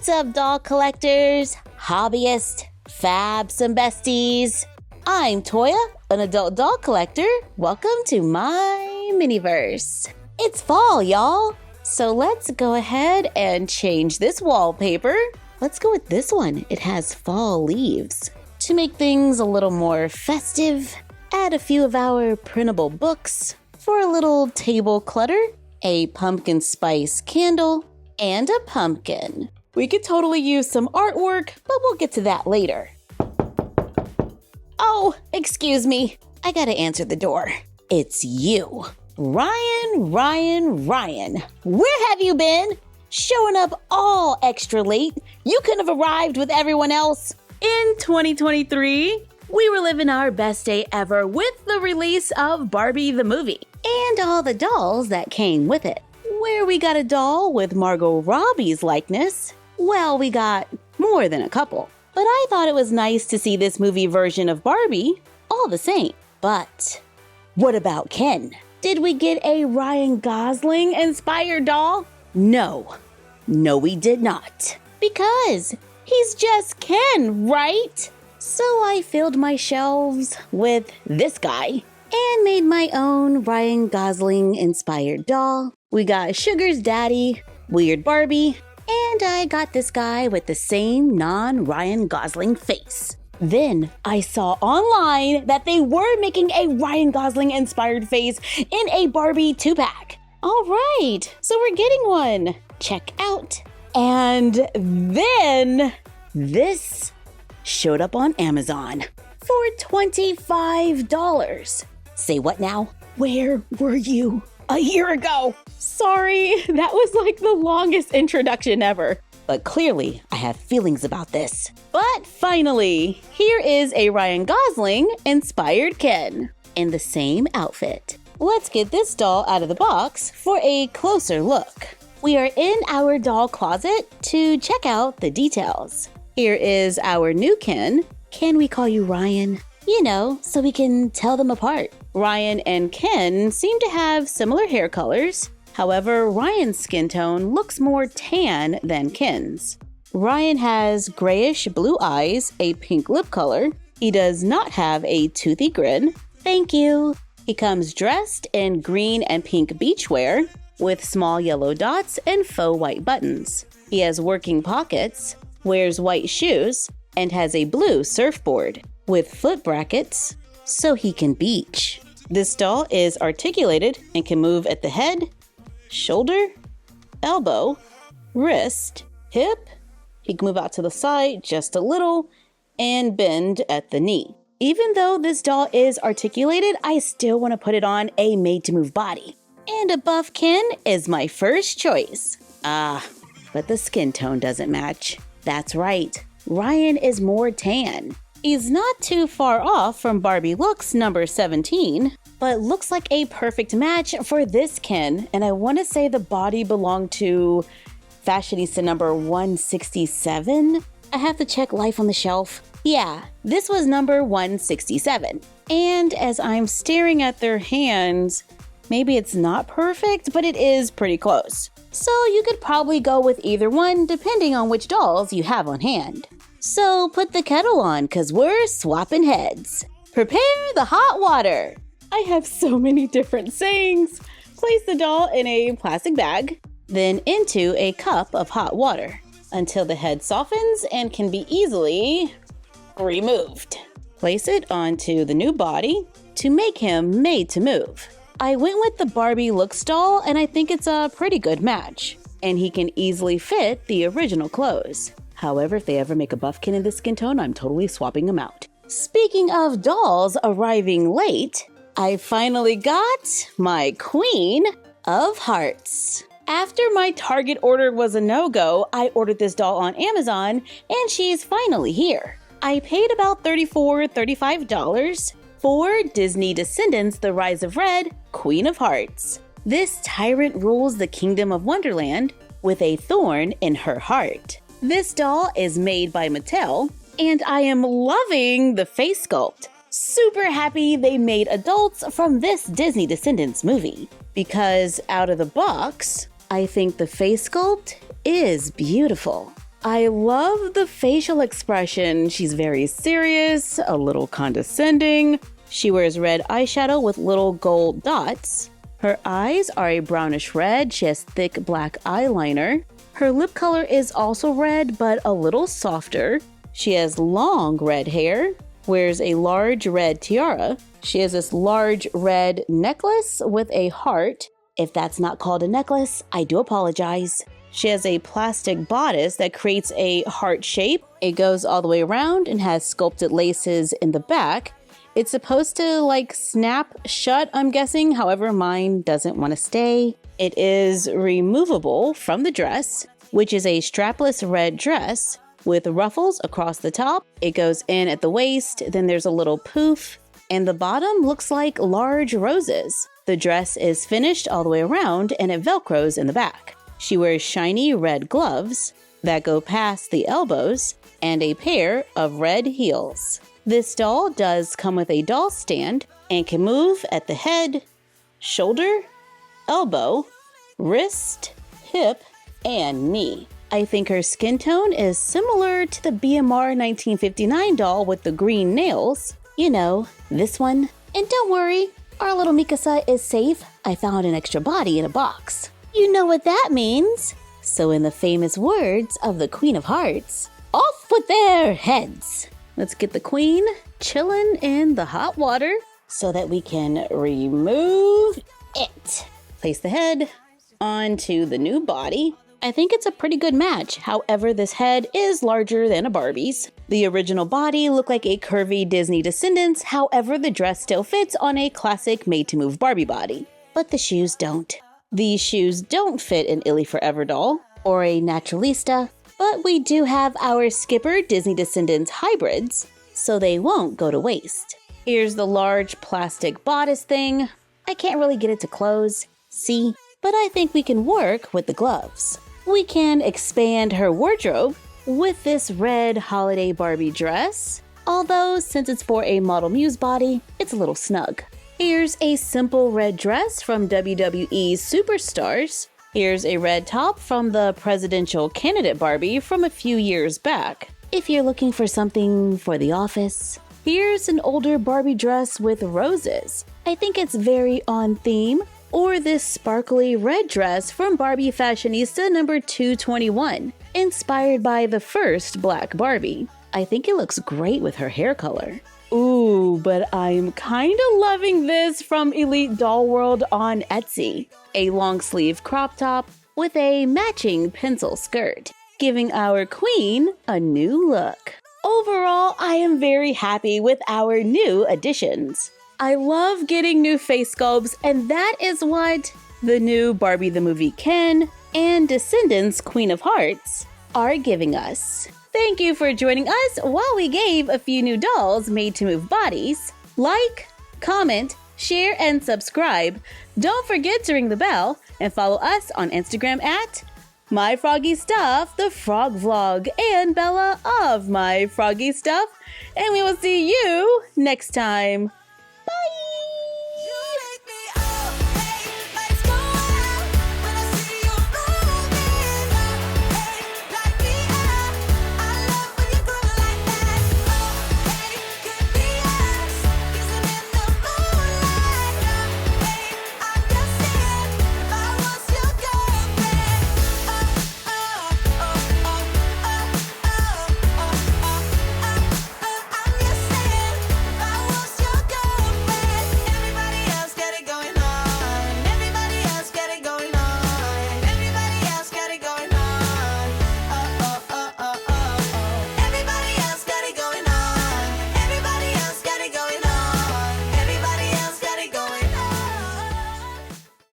What's up, doll collectors, hobbyists, fabs, and besties? I'm Toya, an adult doll collector. Welcome to my miniverse. It's fall, y'all. So let's go ahead and change this wallpaper. Let's go with this one. It has fall leaves. To make things a little more festive, add a few of our printable books. For a little table clutter, a pumpkin spice candle, and a pumpkin. We could totally use some artwork, but we'll get to that later. Oh, excuse me. I gotta answer the door. It's you. Ryan. Where have you been? Showing up all extra late. You couldn't have arrived with everyone else. In 2023, we were living our best day ever with the release of Barbie the Movie and all the dolls that came with it. Where we got a doll with Margot Robbie's likeness, well, we got more than a couple. But I thought it was nice to see this movie version of Barbie all the same. But what about Ken? Did we get a Ryan Gosling inspired doll? No, we did not. Because he's just Ken, right? So I filled my shelves with this guy and made my own Ryan Gosling inspired doll. We got Sugar's daddy, Weird Barbie, and I got this guy with the same non-Ryan Gosling face. Then I saw online that they were making a Ryan Gosling inspired face in a Barbie 2-pack. All right, so we're getting one. Check out. And then this showed up on Amazon for $25. Say what now? Where were you a year ago? Sorry, that was like the longest introduction ever. But clearly, I have feelings about this. But finally, here is a Ryan Gosling inspired Ken in the same outfit. Let's get this doll out of the box for a closer look. We are in our doll closet to check out the details. Here is our new Ken. Can we call you Ryan? You know, so we can tell them apart. Ryan and Ken seem to have similar hair colors. However, Ryan's skin tone looks more tan than Ken's. Ryan has grayish blue eyes, a pink lip color. He does not have a toothy grin. Thank you. He comes dressed in green and pink beachwear with small yellow dots and faux white buttons. He has working pockets, wears white shoes, and has a blue surfboard with foot brackets so he can beach. This doll is articulated and can move at the head, shoulder, elbow, wrist, hip. He can move out to the side just a little and bend at the knee. Even though this doll is articulated, I still want to put it on a made-to-move body. And a buff Ken is my first choice. But the skin tone doesn't match. That's right, Ryan is more tan. He's not too far off from Barbie looks number 17, but looks like a perfect match for this Ken, and I want to say the body belonged to fashionista number 167. I have to check Life on the Shelf. Yeah, this was number 167. And as I'm staring at their hands, maybe it's not perfect, but it is pretty close. So you could probably go with either one depending on which dolls you have on hand. So put the kettle on, cause we're swapping heads. Prepare the hot water. I have so many different sayings. Place the doll in a plastic bag, then into a cup of hot water until the head softens and can be easily removed. Place it onto the new body to make him made to move. I went with the Barbie looks doll and I think it's a pretty good match. And he can easily fit the original clothes. However, if they ever make a buff Ken in this skin tone, I'm totally swapping him out. Speaking of dolls arriving late, I finally got my Queen of Hearts. After my Target order was a no-go, I ordered this doll on Amazon and she's finally here. I paid about $35 for Disney Descendants, The Rise of Red, Queen of Hearts. This tyrant rules the Kingdom of Wonderland with a thorn in her heart. This doll is made by Mattel, and I am loving the face sculpt. Super happy they made adults from this Disney Descendants movie, because out of the box, I think the face sculpt is beautiful. I love the facial expression. She's very serious, a little condescending. She wears red eyeshadow with little gold dots. Her eyes are a brownish red. She has thick black eyeliner. Her lip color is also red, but a little softer. She has long red hair, wears a large red tiara. She has this large red necklace with a heart. If that's not called a necklace, I do apologize. She has a plastic bodice that creates a heart shape. It goes all the way around and has sculpted laces in the back. It's supposed to snap shut, I'm guessing. However, mine doesn't want to stay. It is removable from the dress, which is a strapless red dress with ruffles across the top. It goes in at the waist, then there's a little poof, and the bottom looks like large roses. The dress is finished all the way around and it velcros in the back. She wears shiny red gloves that go past the elbows and a pair of red heels. This doll does come with a doll stand and can move at the head, shoulder, elbow, wrist, hip, and knee. I think her skin tone is similar to the BMR 1959 doll with the green nails. You know, this one. And don't worry, our little Mikasa is safe. I found an extra body in a box. You know what that means. So in the famous words of the Queen of Hearts, off with their heads. Let's get the queen chilling in the hot water so that we can remove it. Place the head onto the new body. I think it's a pretty good match. However, this head is larger than a Barbie's. The original body looked like a curvy Disney Descendants. However, the dress still fits on a classic made-to-move Barbie body. But the shoes don't. These shoes don't fit an Illy Forever doll or a Naturalista. But we do have our Skipper Disney Descendants hybrids, so they won't go to waste. Here's the large plastic bodice thing. I can't really get it to close, see? But I think we can work with the gloves. We can expand her wardrobe with this red holiday Barbie dress, although since it's for a Model Muse body, it's a little snug. Here's a simple red dress from WWE's Superstars. Here's a red top from the presidential candidate Barbie from a few years back. If you're looking for something for the office, here's an older Barbie dress with roses. I think it's very on theme. Or this sparkly red dress from Barbie Fashionista number 221, inspired by the first black Barbie. I think it looks great with her hair color. Ooh, but I'm kinda loving this from Elite Doll World on Etsy. A long sleeve crop top with a matching pencil skirt, giving our queen a new look. Overall, I am very happy with our new additions. I love getting new face sculpts, and that is what the new Barbie the Movie Ken and Descendants Queen of Hearts are giving us. Thank you for joining us while we gave a few new dolls made to move bodies. Like, comment, share, and subscribe. Don't forget to ring the bell and follow us on Instagram at MyFroggyStuff, the Frog Vlog, and Bella of MyFroggyStuff. And we will see you next time.